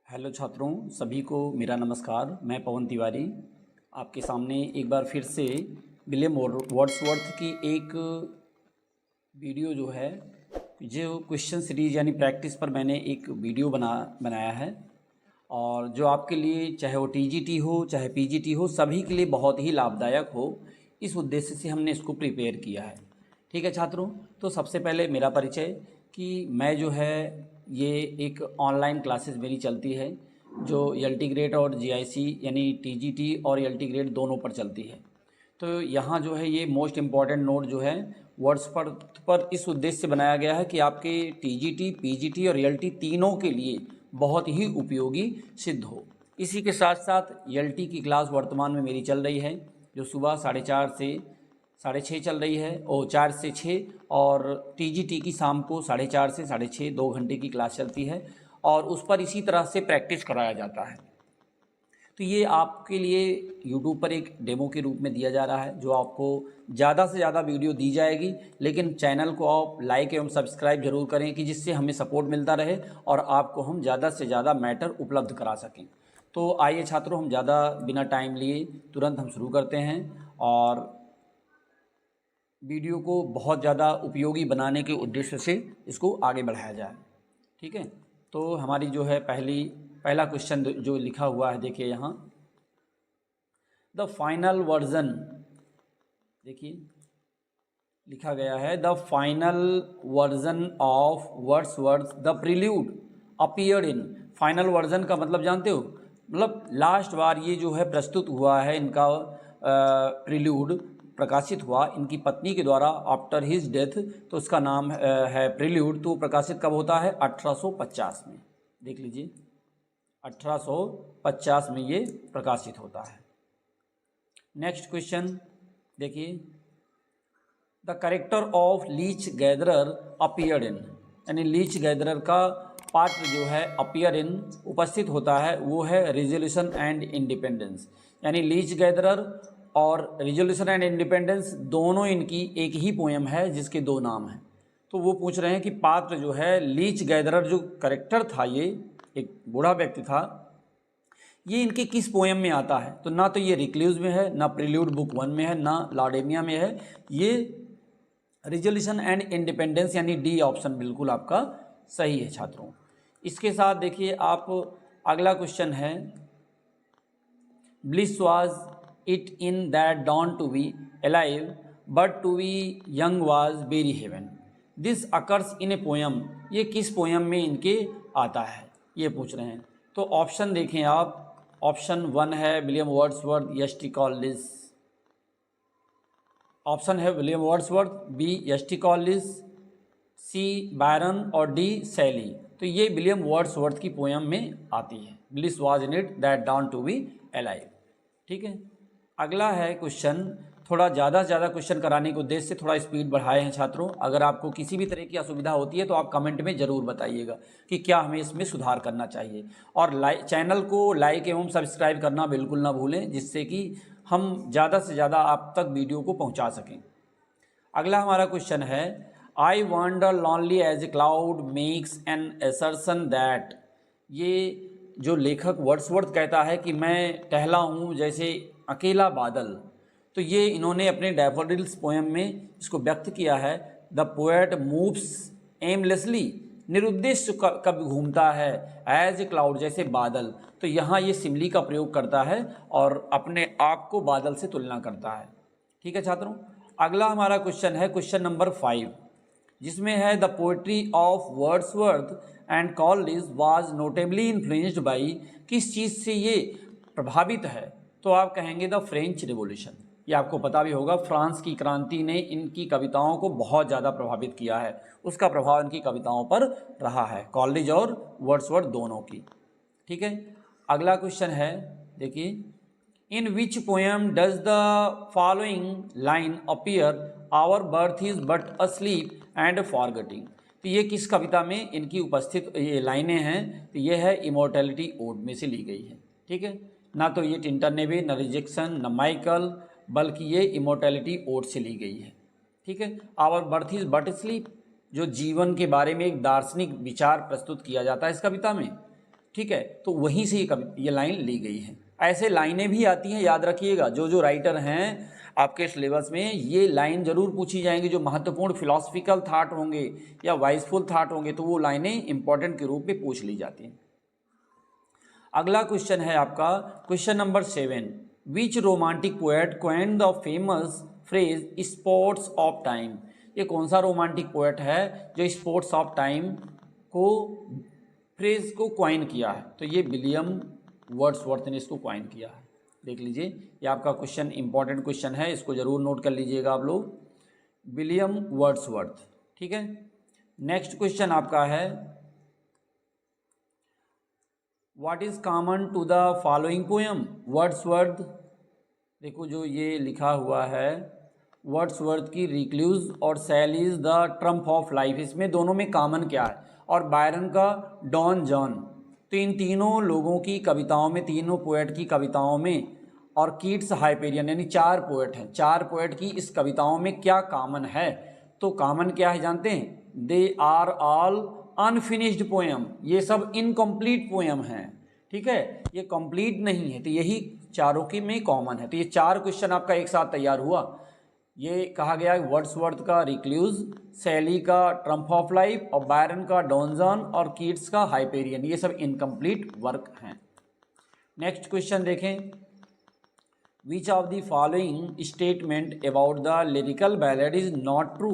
Hello छात्रों, सभी को मेरा नमस्कार। मैं पवन तिवारी आपके सामने एक बार फिर से विलियम वर्ड्सवर्थ की एक वीडियो जो क्वेश्चन सीरीज यानी प्रैक्टिस पर मैंने एक वीडियो बनाया है। और जो आपके लिए चाहे वो टीजीटी हो चाहे पीजीटी हो, सभी के लिए बहुत ही लाभदायक हो, इस उद्देश्य से हमने इसको प्रिपेयर किया है। ठीक है छात्रों, तो सबसे पहले मेरा परिचय कि मैं ये एक ऑनलाइन क्लासेस मेरी चलती है जो एलटी ग्रेड और जीआईसी यानी टीजीटी और एलटी ग्रेड दोनों पर चलती है। तो यहाँ ये मोस्ट इम्पॉर्टेंट नोट वर्ड्स पर इस उद्देश्य से बनाया गया है कि आपके टीजीटी, पीजीटी और एलटी तीनों के लिए बहुत ही उपयोगी सिद्ध हो। इसी के साथ साथ एलटी की क्लास वर्तमान में मेरी चल रही है, जो सुबह 4:30 से 6:30 चल रही है, और 4 से 6, और टीजीटी की शाम को 4:30 से 6:30 2 घंटे की क्लास चलती है, और उस पर इसी तरह से प्रैक्टिस कराया जाता है। तो ये आपके लिए यूट्यूब पर एक डेमो के रूप में दिया जा रहा है, जो आपको ज़्यादा से ज़्यादा वीडियो दी जाएगी, लेकिन चैनल को आप लाइक एवं सब्सक्राइब जरूर करें कि जिससे हमें सपोर्ट मिलता रहे और आपको हम ज़्यादा से ज़्यादा मैटर उपलब्ध करा सकें। तो आइए छात्रों, हम ज़्यादा बिना टाइम लिए तुरंत हम शुरू करते हैं और वीडियो को बहुत ज़्यादा उपयोगी बनाने के उद्देश्य से इसको आगे बढ़ाया जाए। ठीक है, तो हमारी पहला क्वेश्चन जो लिखा हुआ है, देखिए यहाँ द फाइनल वर्जन, देखिए लिखा गया है the final version of Wordsworth the prelude appeared in. Final version का मतलब जानते हो? मतलब लास्ट बार ये प्रस्तुत हुआ है, इनका प्रील्यूड प्रकाशित हुआ इनकी पत्नी के द्वारा आफ्टर हिज डेथ, तो उसका नाम है प्रील्यूड। तो प्रकाशित कब होता है? 1850 में। देख लीजिए, 1850 में ये प्रकाशित होता है। नेक्स्ट क्वेश्चन देखिए, the character of leech gatherer appeared in, यानी लीच गैदरर का पात्र अपीयर इन उपस्थित होता है, वो है रिजोल्यूशन एंड इंडिपेंडेंस। यानी लीच गैदरर और रिजोल्यूशन एंड इंडिपेंडेंस दोनों इनकी एक ही पोएम है जिसके दो नाम हैं। तो वो पूछ रहे हैं कि पात्र लीच गैदरर जो कैरेक्टर था, ये एक बूढ़ा व्यक्ति था, ये इनके किस पोएम में आता है? तो ना तो ये रिक्ल्यूज में है, ना प्रील्यूड बुक 1 में है, ना लाउडेमिया में है, ये रिजोल्यूशन एंड इंडिपेंडेंस यानी डी ऑप्शन बिल्कुल आपका सही है छात्रों। इसके साथ देखिए आप अगला क्वेश्चन है, bliss was it in that dawn to be alive but to be young was very heaven, this occurs in a poem. ये किस पोएम में इनके आता है, ये पूछ रहे हैं। तो ऑप्शन देखें आप, ऑप्शन 1 है William Wordsworth, S T. Collins. Option है William Wordsworth, B S T. Collins, C Byron और डी शैली। तो ये विलियम वर्ड्सवर्थ की पोएम में आती है, bliss was in it that dawn to be alive. ठीक है, अगला है क्वेश्चन, थोड़ा ज़्यादा से ज़्यादा क्वेश्चन कराने के उद्देश्य से थोड़ा स्पीड बढ़ाए हैं छात्रों। अगर आपको किसी भी तरह की असुविधा होती है तो आप कमेंट में ज़रूर बताइएगा कि क्या हमें इसमें सुधार करना चाहिए, और चैनल को लाइक एवं सब्सक्राइब करना बिल्कुल ना भूलें, जिससे कि हम ज़्यादा से ज़्यादा आप तक वीडियो को पहुँचा सकें। अगला हमारा क्वेश्चन है, I wander lonely as a cloud makes an assertion that. ये जो लेखक वर्ड्सवर्थ कहता है कि मैं टहला हूँ जैसे अकेला बादल, तो ये इन्होंने अपने डैफोडिल्स पोएम में इसको व्यक्त किया है। द पोएट मूव्स एमलेसली, निरुद्देश्य कब घूमता है, एज ए क्लाउड जैसे बादल। तो यहाँ ये सिमली का प्रयोग करता है और अपने आप को बादल से तुलना करता है। ठीक है छात्रों, अगला हमारा क्वेश्चन है क्वेश्चन नंबर 5, जिसमें है the poetry of Wordsworth and Collins was notably influenced by. किस चीज़ से ये प्रभावित है? तो आप कहेंगे द फ्रेंच रिवॉल्यूशन। ये आपको पता भी होगा, फ्रांस की क्रांति ने इनकी कविताओं को बहुत ज़्यादा प्रभावित किया है, उसका प्रभाव इनकी कविताओं पर रहा है, कॉलेज और वर्ड्सवर्थ दोनों की। ठीक है, अगला क्वेश्चन है देखिए, in which poem does the following line appear, our birth is but a sleep and forgetting. तो ये किस कविता में इनकी उपस्थित ये लाइनें हैं? तो ये है इमोर्टैलिटी ओड में से ली गई है। ठीक है, ना तो ये टिंटरनेवे, न रिजेक्शन, न माइकल, बल्कि ये इमोर्टैलिटी ओड से ली गई है। ठीक है, our birth is but sleep, जो जीवन के बारे में एक दार्शनिक विचार प्रस्तुत किया जाता है इस कविता में, ठीक है, तो वहीं से ये लाइन ली गई है। ऐसे लाइनें भी आती हैं, याद रखिएगा, जो राइटर हैं आपके सिलेबस में ये लाइन जरूर पूछी जाएंगी। जो महत्वपूर्ण फिलॉसफिकल थाट होंगे या वाइसफुल थाट होंगे तो वो लाइनें इंपॉर्टेंट के रूप में पूछ ली जाती हैं। अगला क्वेश्चन है आपका question number 7। Which romantic poet coined the famous phrase sports of time. ये कौन सा रोमांटिक पोएट है जो स्पोर्ट्स ऑफ टाइम को फ्रेज को कॉइन किया है? तो ये विलियम वर्ड्सवर्थ ने इसको कॉइन किया है। देख लीजिए, ये आपका क्वेश्चन इंपॉर्टेंट क्वेश्चन है, इसको जरूर नोट कर लीजिएगा आप लोग, विलियम वर्ड्सवर्थ। ठीक है, नेक्स्ट क्वेश्चन आपका है what is common to the following poem. Wordsworth, देखो जो ये लिखा हुआ है वर्ड्सवर्थ की रिक्लूज और sale is the triumph of life, इसमें दोनों में कॉमन क्या है? और बायरन का डॉन जॉन, तो इन तीनों लोगों की कविताओं में, तीनों पोएट की कविताओं में, और कीट्स हाइपेरियन, यानी 4 पोएट हैं, 4 पोएट की इस कविताओं में क्या कॉमन है? तो कॉमन क्या है जानते हैं? They are all unfinished poem, ये सब इनकम्प्लीट पोएम हैं। ठीक है, ये कंप्लीट नहीं है, तो यही चारों की में कॉमन है। तो ये 4 क्वेश्चन आपका एक साथ तैयार हुआ। ये कहा गया है वर्ड्सवर्थ का रिक्लूज, शैली का ट्रम्प ऑफ लाइफ, और बायरन का डॉन जॉन, और कीट्स का हाइपेरियन, ये सब इनकम्प्लीट वर्क हैं। नेक्स्ट क्वेश्चन देखें, which of the following statement about the lyrical ballad is not true.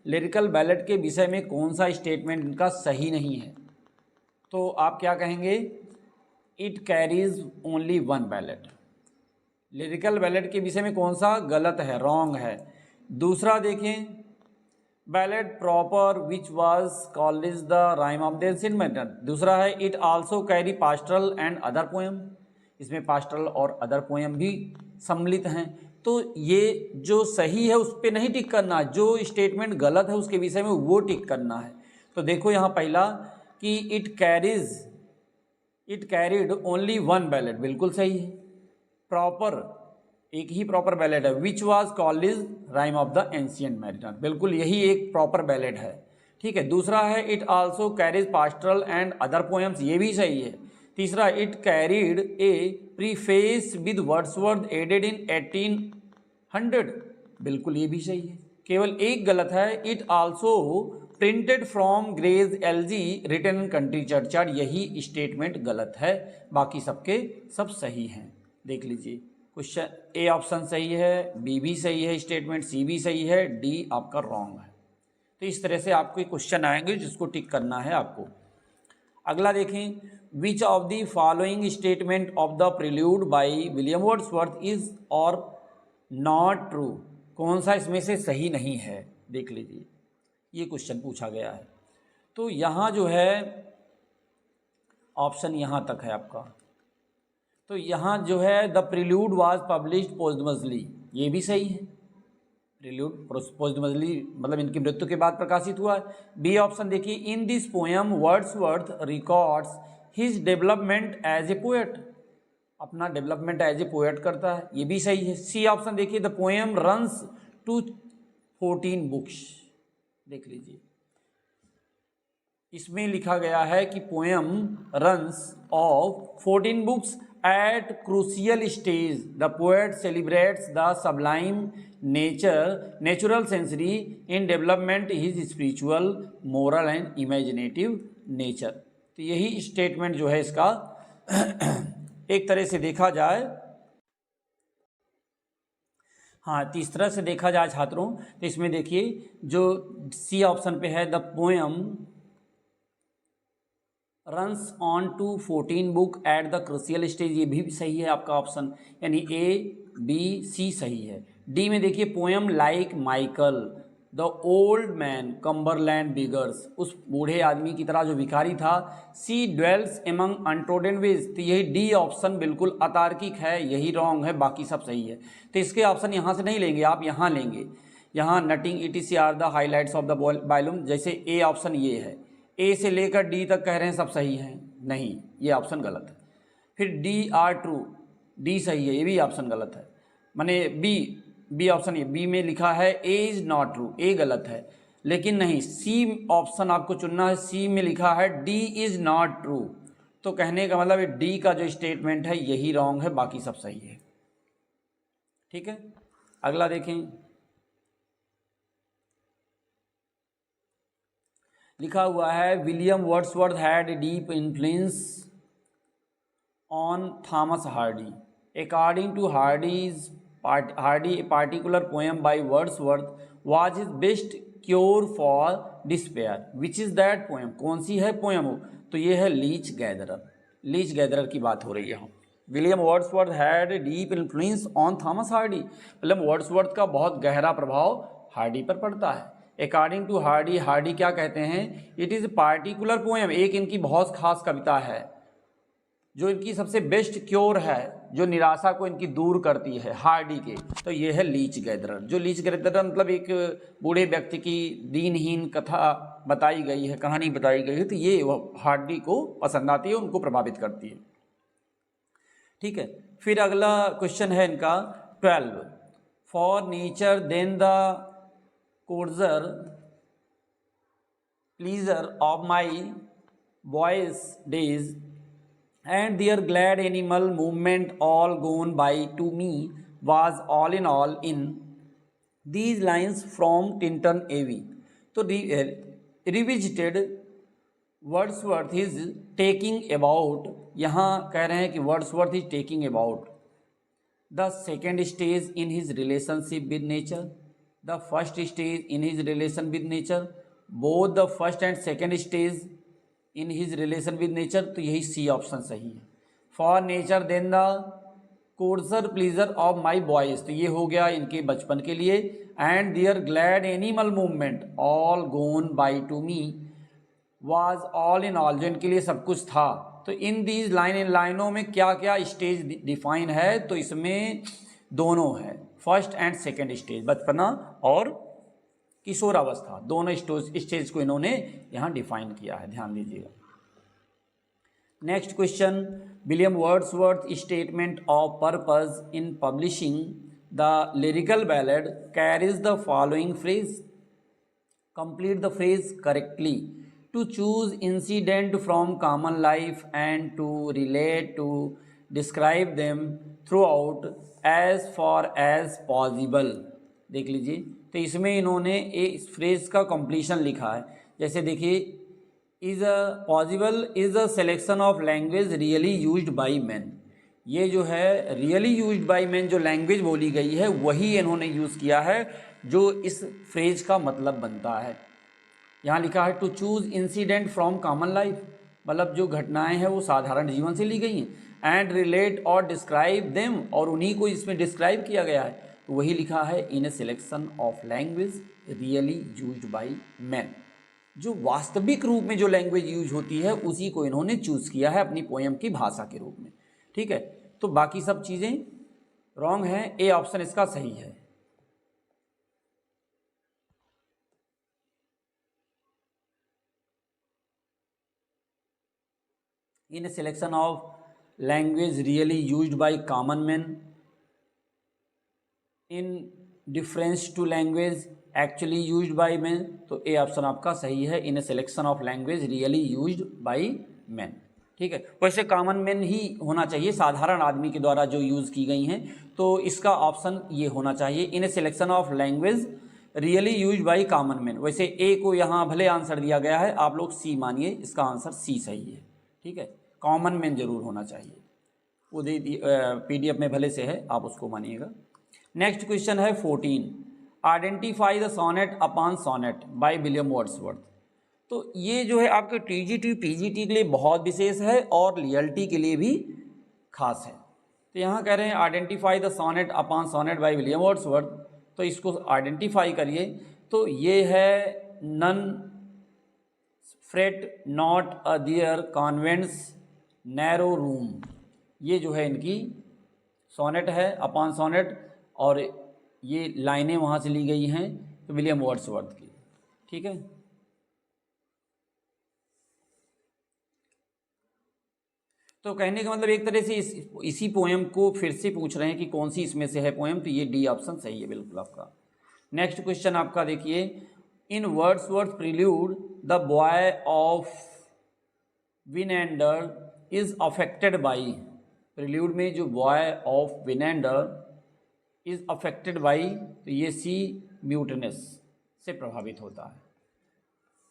Lyrical ballad के विषय में कौन सा स्टेटमेंट इनका सही नहीं है? तो आप क्या कहेंगे? It carries only 1 ballad. Lyrical ballad के विषय में कौन सा गलत है, रॉन्ग है? दूसरा देखें, ballad proper which was called is the rhyme of the ancient mariner. दूसरा है it also carry pastoral and other poem, इसमें पास्टरल और अदर पोएम भी सम्मिलित हैं। तो ये जो सही है उस पर नहीं टिक करना, जो स्टेटमेंट गलत है उसके विषय में वो टिक करना है। तो देखो यहाँ पहला कि इट कैरिड ओनली 1 बैलेड, बिल्कुल सही है। प्रॉपर, एक ही प्रॉपर बैलेड है, which was called is rhyme of the ancient mariner, बिल्कुल यही एक प्रॉपर बैलेड है। ठीक है, दूसरा है it also carries pastoral and other poems, ये भी सही है। तीसरा, it carried a preface with Wordsworth added in 1800, बिल्कुल ये भी सही है। केवल एक गलत है, it also printed from Gray's elegy written in country churchyard, यही स्टेटमेंट गलत है, बाकी सबके सब सही हैं। देख लीजिए, क्वेश्चन ए ऑप्शन सही है, बी भी सही है स्टेटमेंट, सी भी सही है, डी आपका रॉन्ग है। तो इस तरह से आपको क्वेश्चन आएंगे जिसको टिक करना है आपको। अगला देखें, which of the following statement of the prelude bye William Wordsworth is और नॉट ट्रू, कौन सा इसमें से सही नहीं है? देख लीजिए, ये क्वेश्चन पूछा गया है। तो यहाँ जो है ऑप्शन यहाँ तक है आपका, तो यहाँ जो है the prelude was published posthumously, ये भी सही है। प्रिल्यूड पोस्टमसली मतलब इनकी मृत्यु के बाद प्रकाशित हुआ है। बी ऑप्शन देखिए, in this poem Wordsworth records his development as a poet, अपना डेवलपमेंट एज ए पोएट करता है, ये भी सही है। सी ऑप्शन देखिए, the poem runs to 14 books, देख लीजिए इसमें लिखा गया है कि poem runs of 14 books at crucial stage, the poet celebrates the sublime natural sensory in development his spiritual, moral and imaginative nature. तो यही स्टेटमेंट जो है इसका एक तरह से देखा जाए, हाँ, तो इस तरह से देखा जाए छात्रों, तो इसमें देखिए जो सी ऑप्शन पे है, the poem runs on to 14 book at the crucial stage, ये भी सही है आपका ऑप्शन, यानी ए बी सी सही है। डी में देखिए, poem like Michael the old man Cumberland beggars, उस बूढ़े आदमी की तरह जो भिखारी था। सी ड्वेल्स एमंग अनट्रोडन वेज, तो यही डी ऑप्शन बिल्कुल अतार्किक है, यही रॉन्ग है, बाकी सब सही है। तो इसके ऑप्शन यहाँ से नहीं लेंगे, आप यहाँ लेंगे, यहाँ Nutting etc are the highlights of the volume, जैसे ए ऑप्शन ये है, ए से लेकर डी तक कह रहे हैं सब सही हैं, नहीं, ये ऑप्शन गलत है। फिर डी आर ट्रू, डी सही है, ये भी ऑप्शन गलत है। माने बी ऑप्शन, ये बी में लिखा है ए इज नॉट ट्रू, ए गलत है, लेकिन नहीं, सी ऑप्शन आपको चुनना है। सी में लिखा है डी इज नॉट ट्रू, तो कहने का मतलब डी का जो स्टेटमेंट है यही रॉन्ग है, बाकी सब सही है। ठीक है, अगला देखें। लिखा हुआ है William Wordsworth had deep influence on Thomas Hardy. According to Hardy a particular poem by Wordsworth was his best cure for despair. Which is that poem? कौन सी है पोएम हो? तो ये है लीच गैदरर। लीच गैदरर की बात हो रही है। William Wordsworth had deep influence on Thomas Hardy. William Wordsworth का बहुत गहरा प्रभाव हार्डी पर पड़ता है। अकॉर्डिंग टू हार्डी, हार्डी क्या कहते हैं? इट इज़ पार्टिकुलर पोएम, एक इनकी बहुत खास कविता है जो इनकी सबसे बेस्ट क्योर है, जो निराशा को इनकी दूर करती है हार्डी के। तो ये है लीच गैदरर। जो लीच गैदरर मतलब एक बूढ़े व्यक्ति की दीनहीन कथा बताई गई है, कहानी बताई गई है, तो ये हार्डी को पसंद आती है, उनको प्रभावित करती है। ठीक है, फिर अगला क्वेश्चन है इनका 12। For nature then the coarser pleasures of my boys days and their glad animal movement all gone by to me was all in these lines from Tintin AV। तो revisited Wordsworth is taking about, यहाँ कह रहे हैं कि Wordsworth is taking about the second stage in his relationship with nature, the first stage in his relation with nature, both the first and second stage in his relation with nature. तो यही C option सही है। For nature then the coarser pleasure of my boys, तो ये हो गया इनके बचपन के लिए। And their glad animal movement all gone by to me was all in all, जो इनके लिए सब कुछ था। तो इन दीज लाइन, इन लाइनों में क्या क्या स्टेज डिफाइन है? तो इसमें दोनों है, फर्स्ट एंड सेकेंड स्टेज, बचपना और किशोरावस्था, दोनों स्टेज को इन्होंने यहाँ डिफाइन किया है, ध्यान दीजिएगा। Next question, William Wordsworth statement of purpose in publishing the lyrical ballad carries the following phrase, complete the phrase correctly, to choose incident from common life and to relate to describe them throughout as far as possible. देख लीजिए, तो इसमें इन्होंने इस phrase का completion लिखा है। जैसे देखिए, is a possible is a selection of language really used by man. ये जो है रियली यूज्ड बाय मैन, जो लैंग्वेज बोली गई है वही इन्होंने यूज़ किया है, जो इस फ्रेज का मतलब बनता है। यहाँ लिखा है to choose incident from common life, मतलब जो घटनाएं हैं वो साधारण जीवन से ली गई हैं। एंड रिलेट और डिस्क्राइब देम, और उन्हीं को इसमें डिस्क्राइब किया गया है। तो वही लिखा है in a selection of language really used by man, जो वास्तविक रूप में जो लैंग्वेज यूज होती है उसी को इन्होंने चूज़ किया है अपनी पोएम की भाषा के रूप में। ठीक है, तो बाकी सब चीज़ें रॉन्ग हैं, ए ऑप्शन इसका सही है। In a selection of language really used by common man in difference to language actually used by man, तो ए ऑप्शन आपका सही है, in a selection of language really used by man. ठीक है, वैसे कॉमन मैन ही होना चाहिए, साधारण आदमी के द्वारा जो यूज़ की गई हैं, तो इसका ऑप्शन ये होना चाहिए, in a selection of language really used by common man. वैसे ए को यहाँ भले आंसर दिया गया है, आप लोग सी मानिए, इसका आंसर सी सही है। ठीक है, कॉमन मैन जरूर होना चाहिए, वो दे PDF में भले से है, आप उसको मानिएगा। नेक्स्ट क्वेश्चन है 14, identify the sonnet upon sonnet by William Wordsworth. तो ये जो है आपके TGT PGT के लिए बहुत विशेष है और रियलिटी के लिए भी खास है। तो यहाँ कह रहे हैं identify the sonnet upon sonnet by William Wordsworth, तो इसको आइडेंटिफाई करिए। तो ये है nun fret not at their convent's narrow room, ये जो है इनकी सोनेट है, अपॉन सोनेट, और ये लाइनें वहाँ से ली गई हैं तो विलियम वर्ड्सवर्थ की। ठीक है, तो कहने का मतलब एक तरह से इसी पोएम को फिर से पूछ रहे हैं कि कौन सी इसमें से है पोएम, तो ये डी ऑप्शन सही है बिल्कुल आपका। नेक्स्ट क्वेश्चन आपका देखिए, in Wordsworth Prelude the boy of Winander is affected by, Prelude में जो boy of Winander is affected by, तो ये सी म्यूटनेस से प्रभावित होता है।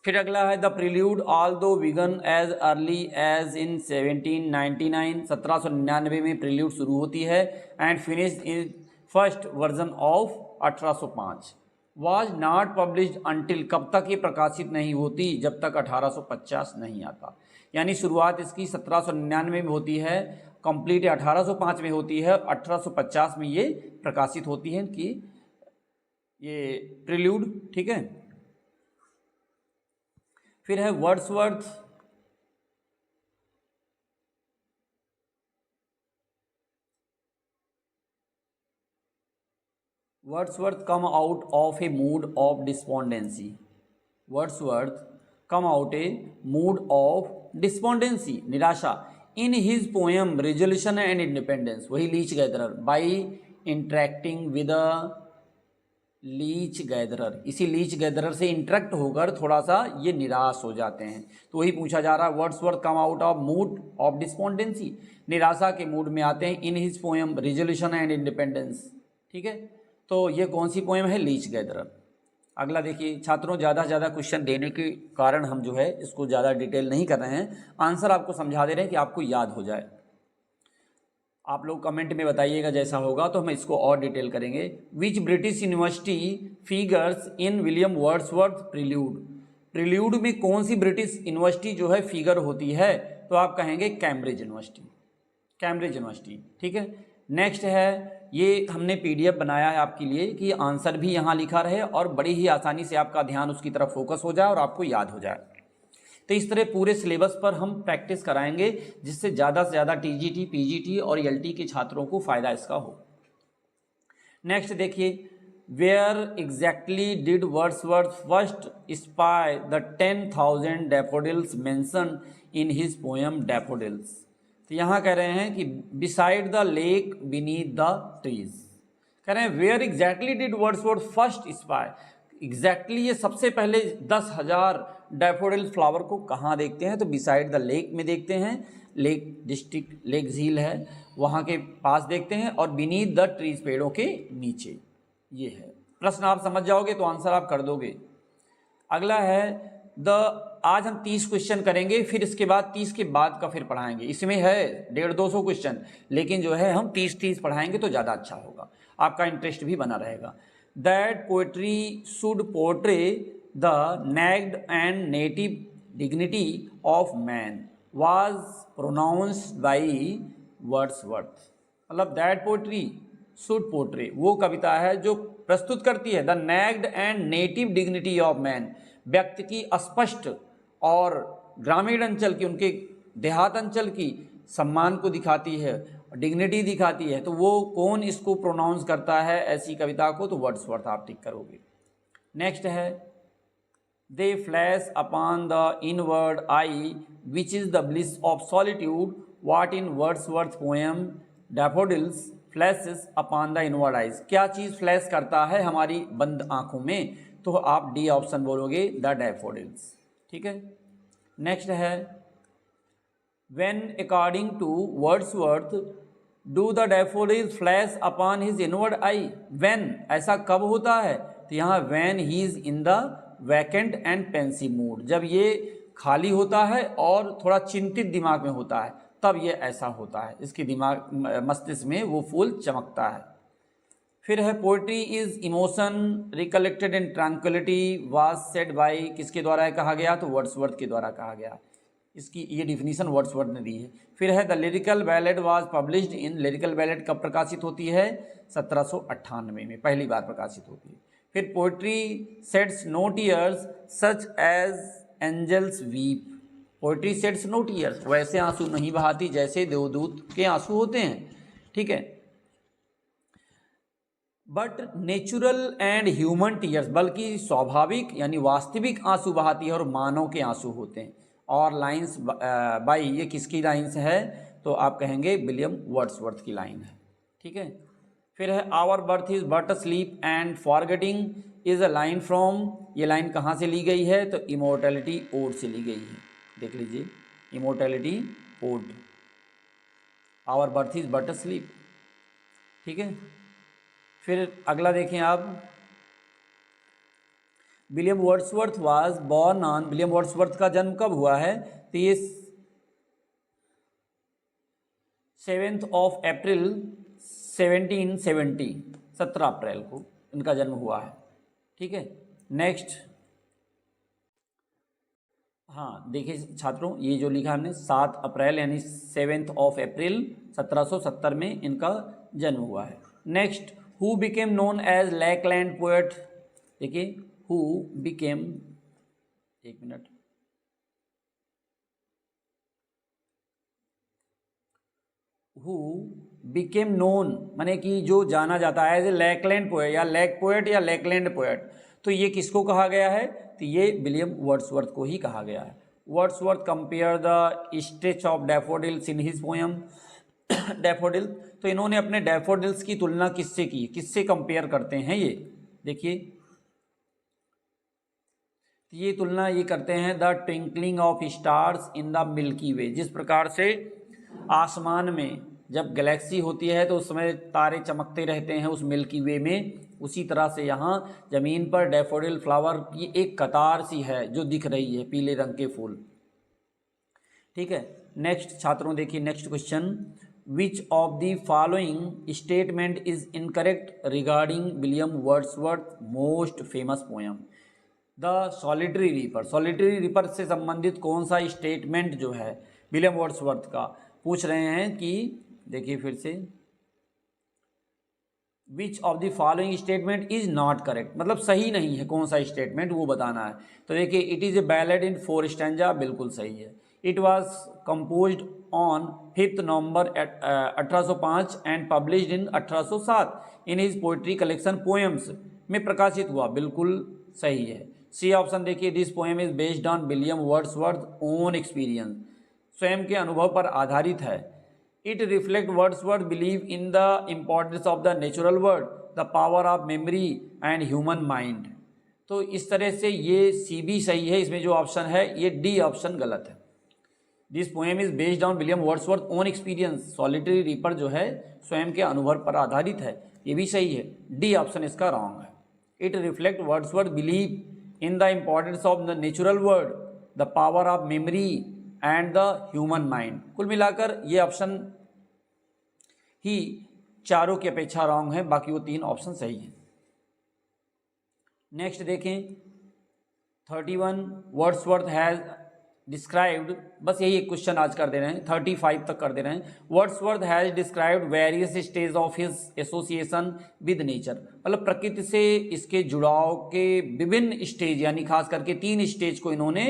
फिर अगला है the prelude although began as early as in 1799, 1799 में प्रिल्यूड शुरू होती है and finish in first version of 1805, was not published until, कब तक ये प्रकाशित नहीं होती, जब तक 1850 नहीं आता। यानी शुरुआत इसकी 1799 में होती है, कंप्लीट 1805 में होती है, 1850 में ये प्रकाशित होती है कि ये प्रिल्यूड, ठीक है। फिर है Wordsworth, Wordsworth come out of a mood of despondency, Wordsworth come out a mood of despondency, निराशा, in his poem resolution and independence, वही leech gatherer, by interacting with leech gatherer, इसी लीच गैदरर से interact होकर थोड़ा सा ये निराश हो जाते हैं। तो वही पूछा जा रहा है, Wordsworth come out of mood of despondency, निराशा के मूड में आते हैं, इन his poem resolution and independence, ठीक है। तो ये कौन सी पोएम है, लीच गैदरर। अगला देखिए छात्रों, ज़्यादा से ज़्यादा क्वेश्चन देने के कारण हम जो है इसको ज़्यादा डिटेल नहीं कर रहे हैं, आंसर आपको समझा दे रहे हैं कि आपको याद हो जाए। आप लोग कमेंट में बताइएगा, जैसा होगा तो हम इसको और डिटेल करेंगे। विच British university figures in William Wordsworth prelude, prelude में कौन सी ब्रिटिश यूनिवर्सिटी जो है फिगर होती है, तो आप कहेंगे कैम्ब्रिज यूनिवर्सिटी, कैम्ब्रिज यूनिवर्सिटी, ठीक है। नेक्स्ट है, ये हमने पीडीएफ बनाया है आपके लिए कि आंसर भी यहाँ लिखा रहे और बड़ी ही आसानी से आपका ध्यान उसकी तरफ फोकस हो जाए और आपको याद हो जाए। तो इस तरह पूरे सिलेबस पर हम प्रैक्टिस कराएंगे, जिससे ज़्यादा से ज़्यादा टीजीटी, पीजीटी और एलटी के छात्रों को फ़ायदा इसका हो। नेक्स्ट देखिए, where exactly did Wordsworth first spy the 10,000 daffodils mention in his poem daffodils. तो यहाँ कह रहे हैं कि beside the lake beneath the trees, कह रहे हैं where exactly did Wordsworth first spy, exactly ये सबसे पहले 10,000 डैफोडिल फ्लावर को कहाँ देखते हैं, तो बिसाइड द लेक में देखते हैं, लेक डिस्ट्रिक्ट, लेक झील है वहाँ के पास देखते हैं, और बीनीथ द ट्रीज, पेड़ों के नीचे, ये है। प्रश्न आप समझ जाओगे तो आंसर आप कर दोगे। अगला है आज हम 30 क्वेश्चन करेंगे, फिर इसके बाद 30 के बाद का फिर पढ़ाएंगे। इसमें है 150-200 क्वेश्चन, लेकिन जो है हम 30 पढ़ाएंगे तो ज़्यादा अच्छा होगा, आपका इंटरेस्ट भी बना रहेगा। That poetry should portray the naked and native dignity of man was pronounced by Wordsworth, मतलब दैट पोएट्री शुड पोर्ट्रे, वो कविता है जो प्रस्तुत करती है the naked and native dignity of man, व्यक्ति की स्पष्ट और ग्रामीण अंचल की, उनके देहात अंचल की सम्मान को दिखाती है, डिग्निटी दिखाती है। तो वो कौन इसको प्रोनाउंस करता है ऐसी कविता को, तो वर्ड्सवर्थ आप टिक करोगे। नेक्स्ट है, दे flash upon the inward I which is the bliss of solitude, what in Wordsworth poem daffodils flashes upon the inward eyes, क्या चीज़ फ्लैश करता है हमारी बंद आँखों में, तो आप डी ऑप्शन बोलोगे, द डैफोडिल्स, ठीक है। नेक्स्ट है, when according to Wordsworth do the daffodils flash upon his inward eye, when ऐसा कब होता है, तो यहाँ when he is in the vacant and pensive mood, जब ये खाली होता है और थोड़ा चिंतित दिमाग में होता है तब ये ऐसा होता है, इसके दिमाग मस्तिष्क में वो फूल चमकता है। फिर है, poetry is emotion recollected in tranquillity was said bye, किसके द्वारा कहा गया, तो वर्ड्सवर्थ के द्वारा कहा गया। इसकी ये डिफिनीशन वर्ड्सवर्थ ने दी है। फिर है, the lyrical ballad was published in, lyrical ballad कब प्रकाशित होती है, 1798 में पहली बार प्रकाशित होती है। फिर poetry sheds no tears such as angels weep, poetry sheds no tears, वैसे आंसू नहीं बहाती जैसे देवदूत के आंसू होते हैं, ठीक है। But natural and human tears, बल्कि स्वाभाविक यानी वास्तविक आंसू बहाती है और मानव के आंसू होते हैं। और लाइंस बाई, ये किसकी लाइंस है, तो आप कहेंगे विलियम वर्ड्सवर्थ की लाइन है, ठीक है। फिर है, our birth is but sleep and forgetting is a line from, ये लाइन कहाँ से ली गई है, तो इमोर्टैलिटी ओड से ली गई है, देख लीजिए, immortality ode, our birth is but sleep. ठीक है, फिर अगला देखें आप, William Wordsworth was born on, William Wordsworth का जन्म कब हुआ है? तो ये 7 अप्रैल 1770, 17 अप्रैल को इनका जन्म हुआ है। ठीक है, नेक्स्ट, हाँ देखिए छात्रों, ये जो लिखा हमने 7 अप्रैल यानी 7 अप्रैल 1770 में इनका जन्म हुआ है। Next, who became known as lakeland poet. देखिए, हु बिकेम, एक मिनट, हु बिकेम नोन माने कि जो जाना जाता है एज ए लैकलैंड पोएट या लैक पोएट या लैकलैंड पोएट, तो ये किसको कहा गया है? तो ये विलियम वर्ड्सवर्थ को ही कहा गया है। Wordsworth compare the stretch of daffodils in his poem daffodil, तो इन्होंने अपने डैफोडिल्स की तुलना किससे की, किससे कंपेयर करते हैं? ये देखिए, ये तुलना ये करते हैं the twinkling of stars in the Milky Way. जिस प्रकार से आसमान में जब गैलेक्सी होती है तो उस समय तारे चमकते रहते हैं उस मिल्की वे में, उसी तरह से यहाँ ज़मीन पर डैफोडिल फ्लावर की एक कतार सी है जो दिख रही है, पीले रंग के फूल। ठीक है, नेक्स्ट छात्रों देखिए, next question, which of the following statement is incorrect regarding William Wordsworth most famous poem the solitary reaper. Solitary reaper से संबंधित कौन सा स्टेटमेंट जो है विलियम वर्ड्सवर्थ का पूछ रहे हैं कि, देखिए फिर से, which of the following statement is not correct, मतलब सही नहीं है कौन सा स्टेटमेंट वो बताना है। तो देखिए, it is a ballad in 4 stanza, बिल्कुल सही है। It was composed on 5 November 1805 and published in 1807 in his poetry collection poems में प्रकाशित हुआ, बिल्कुल सही है। सी ऑप्शन देखिए, this poem is based on William Wordsworth own experience, स्वयं के अनुभव पर आधारित है। It reflect Wordsworth believe in the importance of the natural world, the power of memory and human mind. तो इस तरह से ये सी भी सही है, इसमें जो ऑप्शन है ये डी ऑप्शन गलत है। This poem is based on William Wordsworth own experience, solitary reaper जो है स्वयं के अनुभव पर आधारित है, ये भी सही है, डी ऑप्शन इसका रॉन्ग है। It reflect Wordsworth believe in the importance of the natural world, the power of memory and the human mind. कुल मिलाकर ये ऑप्शन ही चारों की अपेक्षा रॉन्ग है, बाकी वो 3 ऑप्शन सही हैं। नेक्स्ट देखें, 31 वर्ड्सवर्थ हैज डिस्क्राइब्ड, बस यही एक क्वेश्चन आज कर दे रहे हैं, 35 तक कर दे रहे हैं। Wordsworth has described various stage of his association with nature, मतलब प्रकृति से इसके जुड़ाव के विभिन्न स्टेज, यानी खास करके 3 स्टेज को इन्होंने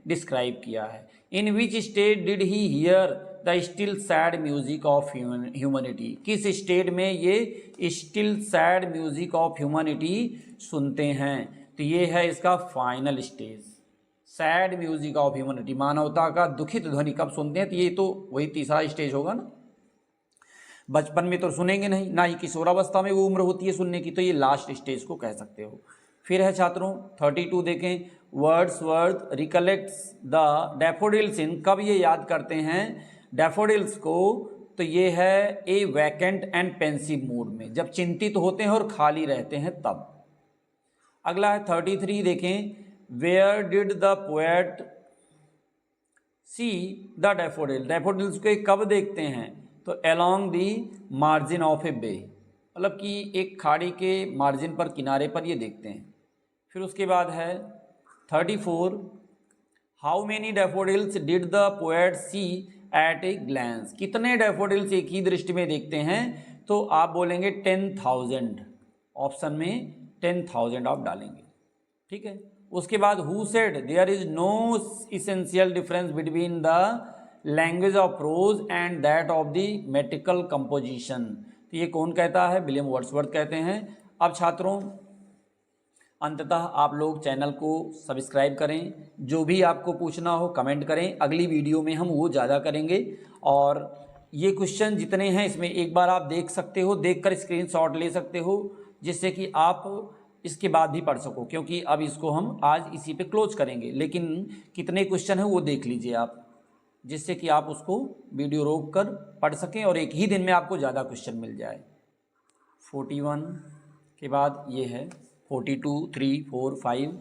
डिस्क्राइब किया है। In which state did he hear the still sad music of humanity, किस स्टेट में ये still sad music of humanity सुनते हैं? तो ये है इसका final stage, sad music of humanity, मानवता का दुखित ध्वनि कब सुनते हैं? तो ये तो वही तीसरा स्टेज होगा ना, बचपन में तो सुनेंगे नहीं, ना ही किशोरावस्था में वो उम्र होती है सुनने की, तो ये लास्ट स्टेज को कह सकते हो। फिर है छात्रों 32 देखें, वर्ड्सवर्थ रिकलेक्ट्स द डैफोडिल्स इन, कब ये याद करते हैं डैफोडिल्स को? तो ये है ए वैकेंट एंड पेंसिव मूड में, जब चिंतित होते हैं और खाली रहते हैं तब। अगला है 33 देखें, where did the poet see the daffodil, daffodils को कब देखते हैं? तो along the margin of a bay, मतलब कि एक खाड़ी के मार्जिन पर, किनारे पर ये देखते हैं। फिर उसके बाद है 34, how many daffodils did the poet see at a glance, कितने डैफोडिल्स एक ही दृष्टि में देखते हैं? तो आप बोलेंगे 10,000, ऑप्शन में 10,000 आप डालेंगे। ठीक है, उसके बाद who said there is no essential difference between the language of prose and that of the metrical composition, तो ये कौन कहता है? विलियम वर्ड्सवर्थ कहते हैं। अब छात्रों अंततः आप लोग चैनल को सब्सक्राइब करें, जो भी आपको पूछना हो कमेंट करें, अगली वीडियो में हम वो ज़्यादा करेंगे। और ये क्वेश्चन जितने हैं इसमें एक बार आप देख सकते हो, देखकर स्क्रीनशॉट ले सकते हो, जिससे कि आप इसके बाद भी पढ़ सको, क्योंकि अब इसको हम आज इसी पे क्लोज करेंगे, लेकिन कितने क्वेश्चन हैं वो देख लीजिए आप। जिससे कि आप उसको वीडियो रोक कर पढ़ सकें और एक ही दिन में आपको ज़्यादा क्वेश्चन मिल जाए। 41 के बाद ये है 42, 3, 4, 5,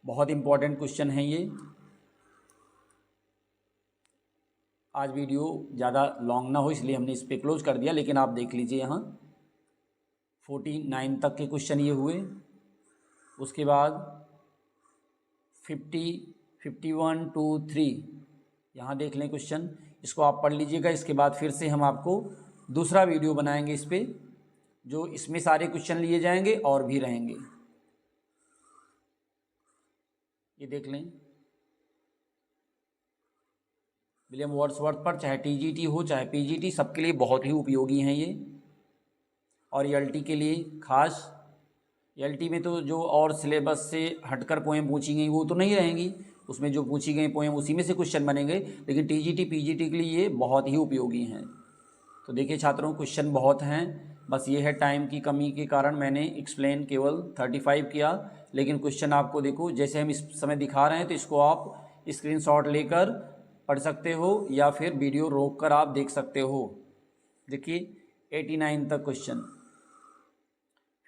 बहुत इम्पॉर्टेंट क्वेश्चन है ये। आज वीडियो ज़्यादा लॉन्ग ना हो इसलिए हमने इस पर क्लोज कर दिया, लेकिन आप देख लीजिए यहाँ 49 तक के क्वेश्चन ये हुए। उसके बाद 50, 51, 2, 3 यहाँ देख लें क्वेश्चन, इसको आप पढ़ लीजिएगा। इसके बाद फिर से हम आपको दूसरा वीडियो बनाएंगे इस पर, जो इसमें सारे क्वेश्चन लिए जाएंगे और भी रहेंगे। ये देख लें, विलियम वर्ड्सवर्थ पर चाहे टीजीटी हो चाहे पीजीटी, सबके लिए बहुत ही उपयोगी हैं ये। और एलटी के लिए खास, एलटी में तो जो और सिलेबस से हटकर पोएम पूछी गई वो तो नहीं रहेंगी, उसमें जो पूछी गई पोएम उसी में से क्वेश्चन बनेंगे, लेकिन टीजीटी पीजीटी के लिए ये बहुत ही उपयोगी हैं। तो देखिए छात्रों, क्वेश्चन बहुत हैं, बस ये है टाइम की कमी के कारण मैंने एक्सप्लेन केवल 35 किया, लेकिन क्वेश्चन आपको देखो जैसे हम इस समय दिखा रहे हैं, तो इसको आप स्क्रीनशॉट लेकर पढ़ सकते हो या फिर वीडियो रोक कर आप देख सकते हो। देखिए 89 तक क्वेश्चन,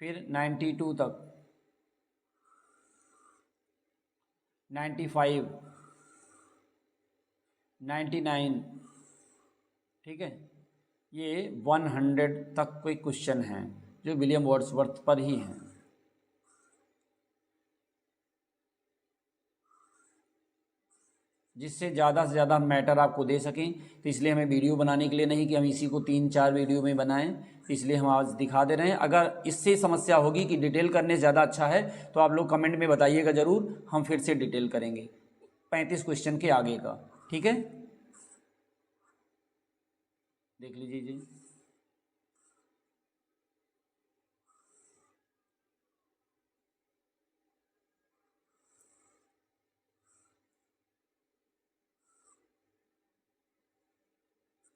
फिर 92 तक, 95, 99, ठीक है, ये 100 तक कोई क्वेश्चन हैं जो विलियम वर्ड्सवर्थ पर ही हैं। जिससे ज़्यादा से ज़्यादा मैटर आपको दे सकें, तो इसलिए हमें वीडियो बनाने के लिए नहीं कि हम इसी को 3-4 वीडियो में बनाएं, तो इसलिए हम आज दिखा दे रहे हैं। अगर इससे समस्या होगी कि डिटेल करने ज़्यादा अच्छा है तो आप लोग कमेंट में बताइएगा ज़रूर, हम फिर से डिटेल करेंगे 35 क्वेश्चन के आगे का, ठीक है। देख लीजिए जी,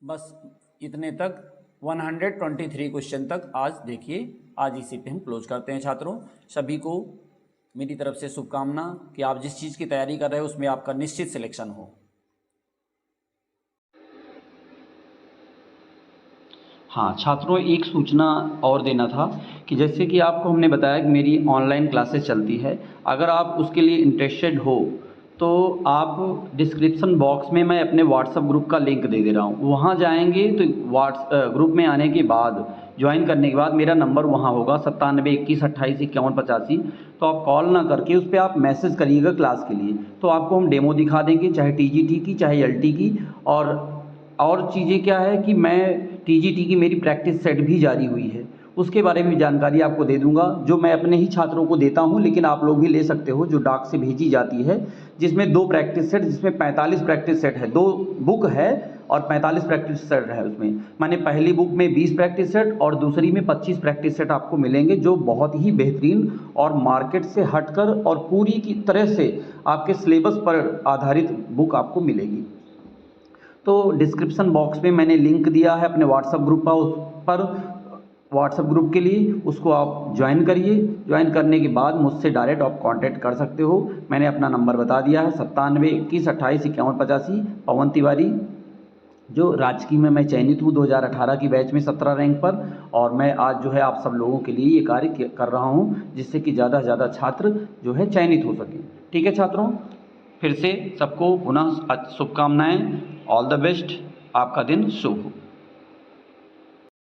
बस इतने तक 123 क्वेश्चन तक आज देखिए। आज इसी पे हम क्लोज करते हैं छात्रों। सभी को मेरी तरफ से शुभकामना कि आप जिस चीज़ की तैयारी कर रहे हो उसमें आपका निश्चित सिलेक्शन हो। हाँ छात्रों, एक सूचना और देना था कि जैसे कि आपको हमने बताया कि मेरी ऑनलाइन क्लासेस चलती है, अगर आप उसके लिए इंटरेस्टेड हो तो आप डिस्क्रिप्शन बॉक्स में मैं अपने व्हाट्सएप ग्रुप का लिंक दे दे रहा हूँ, वहाँ जाएंगे तो ग्रुप में आने के बाद, ज्वाइन करने के बाद मेरा नंबर वहाँ होगा 97 21 28 51 85। तो आप कॉल ना करके उस पर आप मैसेज करिएगा क्लास के लिए, तो आपको हम डेमो दिखा देंगे, चाहे टीजीटी की चाहे एलटी की। और चीज़ें क्या है कि मैं टीजीटी की मेरी प्रैक्टिस सेट भी जारी हुई है, उसके बारे में जानकारी आपको दे दूंगा, जो मैं अपने ही छात्रों को देता हूं, लेकिन आप लोग भी ले सकते हो, जो डाक से भेजी जाती है, जिसमें 2 प्रैक्टिस सेट, जिसमें 45 प्रैक्टिस सेट है, 2 बुक है और 45 प्रैक्टिस सेट है उसमें। माने पहली बुक में 20 प्रैक्टिस सेट और दूसरी में 25 प्रैक्टिस सेट आपको मिलेंगे, जो बहुत ही बेहतरीन और मार्केट से हटकर और पूरी की तरह से आपके सिलेबस पर आधारित बुक आपको मिलेगी। तो डिस्क्रिप्शन बॉक्स में मैंने लिंक दिया है अपने व्हाट्सएप ग्रुप पर, व्हाट्सएप ग्रुप के लिए, उसको आप ज्वाइन करिए। ज्वाइन करने के बाद मुझसे डायरेक्ट आप कांटेक्ट कर सकते हो। मैंने अपना नंबर बता दिया है 97 21 28 51 85। पवन तिवारी, जो राजकीय में मैं चयनित हूँ 2018 की बैच में 17 रैंक पर, और मैं आज जो है आप सब लोगों के लिए ये कार्य कर रहा हूँ, जिससे कि ज़्यादा से ज़्यादा छात्र जो है चयनित हो सकें। ठीक है छात्रों, फिर से सबको पुनः शुभकामनाएं। ऑल द बेस्ट, आपका दिन शुभ हो।